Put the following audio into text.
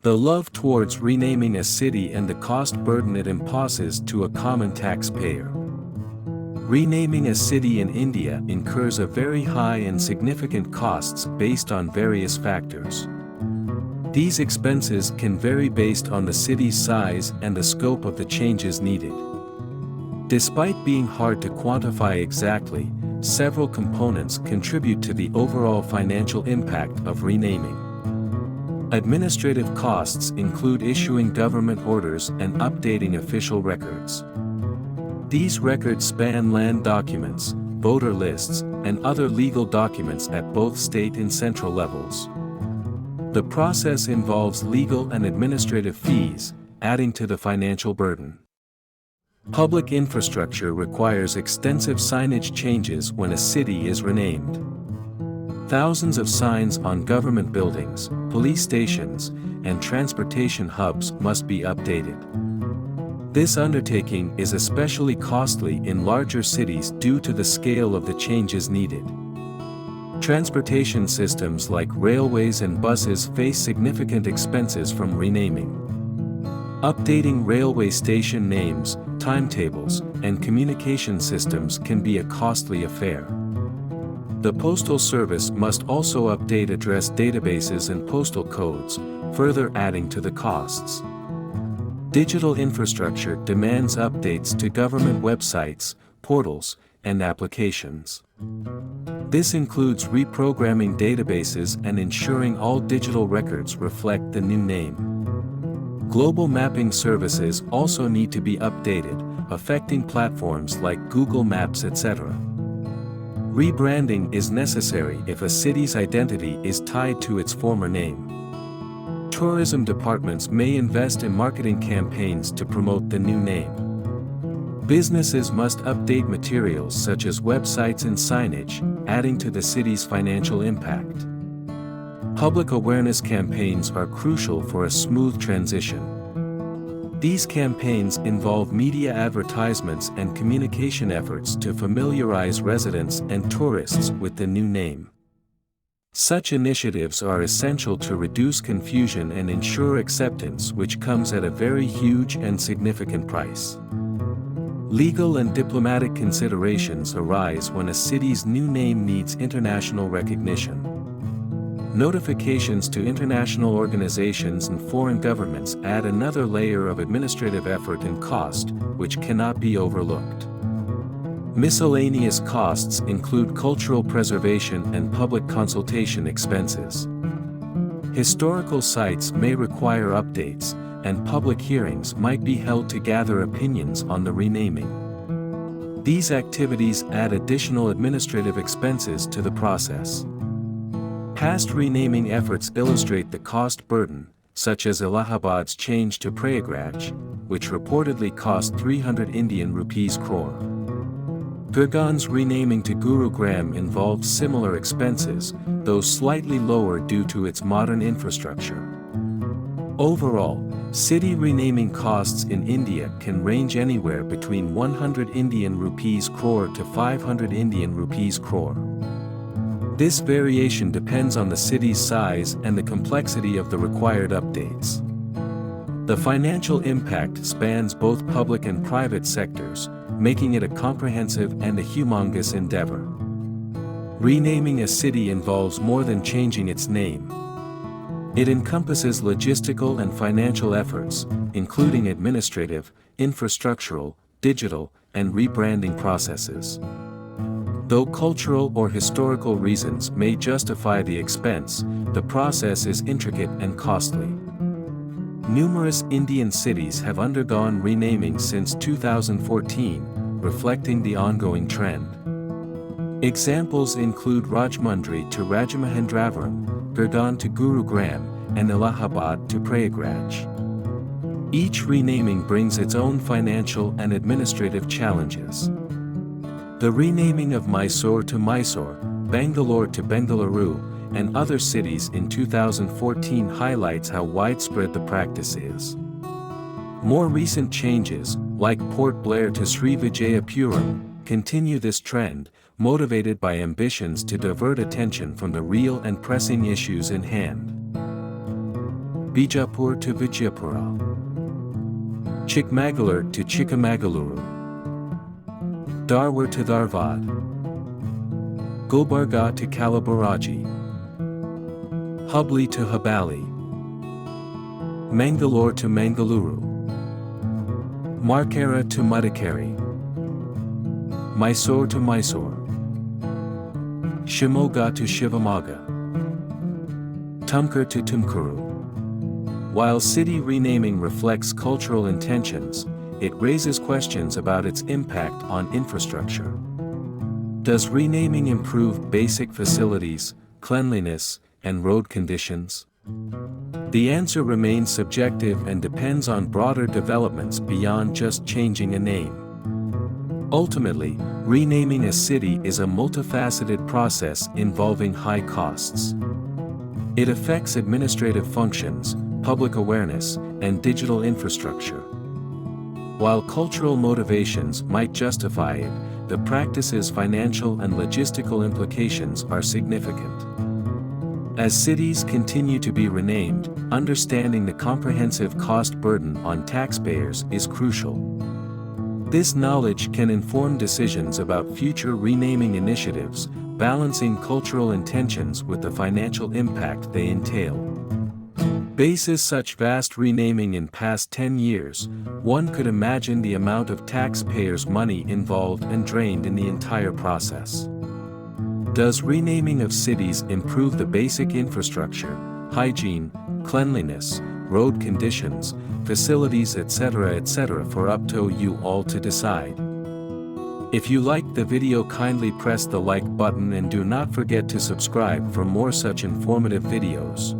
The love towards renaming a city and the cost burden it imposes to a common taxpayer. Renaming a city in India incurs a very high and significant costs based on various factors. These expenses can vary based on the city's size and the scope of the changes needed. Despite being hard to quantify exactly, several components contribute to the overall financial impact of renaming. Administrative costs include issuing government orders and updating official records. These records span land documents, voter lists, and other legal documents at both state and central levels. The process involves legal and administrative fees, adding to the financial burden. Public infrastructure requires extensive signage changes when a city is renamed. Thousands of signs on government buildings, police stations, and transportation hubs must be updated. This undertaking is especially costly in larger cities due to the scale of the changes needed. Transportation systems like railways and buses face significant expenses from renaming. Updating railway station names, timetables, and communication systems can be a costly affair. The Postal Service must also update address databases and postal codes, further adding to the costs. Digital infrastructure demands updates to government websites, portals, and applications. This includes reprogramming databases and ensuring all digital records reflect the new name. Global mapping services also need to be updated, affecting platforms like Google Maps, etc. Rebranding is necessary if a city's identity is tied to its former name. Tourism departments may invest in marketing campaigns to promote the new name. Businesses must update materials such as websites and signage, adding to the city's financial impact. Public awareness campaigns are crucial for a smooth transition. These campaigns involve media advertisements and communication efforts to familiarize residents and tourists with the new name. Such initiatives are essential to reduce confusion and ensure acceptance, which comes at a very huge and significant price. Legal and diplomatic considerations arise when a city's new name needs international recognition. Notifications to international organizations and foreign governments add another layer of administrative effort and cost, which cannot be overlooked. Miscellaneous costs include cultural preservation and public consultation expenses. Historical sites may require updates, and public hearings might be held to gather opinions on the renaming. These activities add additional administrative expenses to the process. Past renaming efforts illustrate the cost burden, such as Allahabad's change to Prayagraj, which reportedly cost 300 Indian rupees crore. Gurgaon's renaming to Gurugram involved similar expenses, though slightly lower due to its modern infrastructure. Overall, city renaming costs in India can range anywhere between 100 Indian rupees crore to 500 Indian rupees crore. This variation depends on the city's size and the complexity of the required updates. The financial impact spans both public and private sectors, making it a comprehensive and a humongous endeavor. Renaming a city involves more than changing its name. It encompasses logistical and financial efforts, including administrative, infrastructural, digital, and rebranding processes. Though cultural or historical reasons may justify the expense, the process is intricate and costly. Numerous Indian cities have undergone renaming since 2014, reflecting the ongoing trend. Examples include Rajahmundry to Rajamahendravaram, Gurgaon to Gurugram, and Allahabad to Prayagraj. Each renaming brings its own financial and administrative challenges. The renaming of Mysore to Mysore, Bangalore to Bengaluru, and other cities in 2014 highlights how widespread the practice is. More recent changes, like Port Blair to Srivijayapuram, continue this trend, motivated by ambitions to divert attention from the real and pressing issues in hand. Bijapur to Vijayapura, Chikmagalur to Chikamagaluru, Dharwar to Dharwad, Gulbarga to Kalaburaji, Hubli to Hubali, Mangalore to Mangaluru, Markera to Madikeri, Mysore to Mysore, Shimoga to Shivamogga, Tumkur to Tumkuru. While city renaming reflects cultural intentions, it raises questions about its impact on infrastructure. Does renaming improve basic facilities, cleanliness, and road conditions? The answer remains subjective and depends on broader developments beyond just changing a name. Ultimately, renaming a city is a multifaceted process involving high costs. It affects administrative functions, public awareness, and digital infrastructure. While cultural motivations might justify it, the practice's financial and logistical implications are significant. As cities continue to be renamed, understanding the comprehensive cost burden on taxpayers is crucial. This knowledge can inform decisions about future renaming initiatives, balancing cultural intentions with the financial impact they entail. Basis such vast renaming in past 10 years, one could imagine the amount of taxpayers' money involved and drained in the entire process. Does renaming of cities improve the basic infrastructure, hygiene, cleanliness, road conditions, facilities etc. for up to you all to decide? If you liked the video, kindly press the like button and do not forget to subscribe for more such informative videos.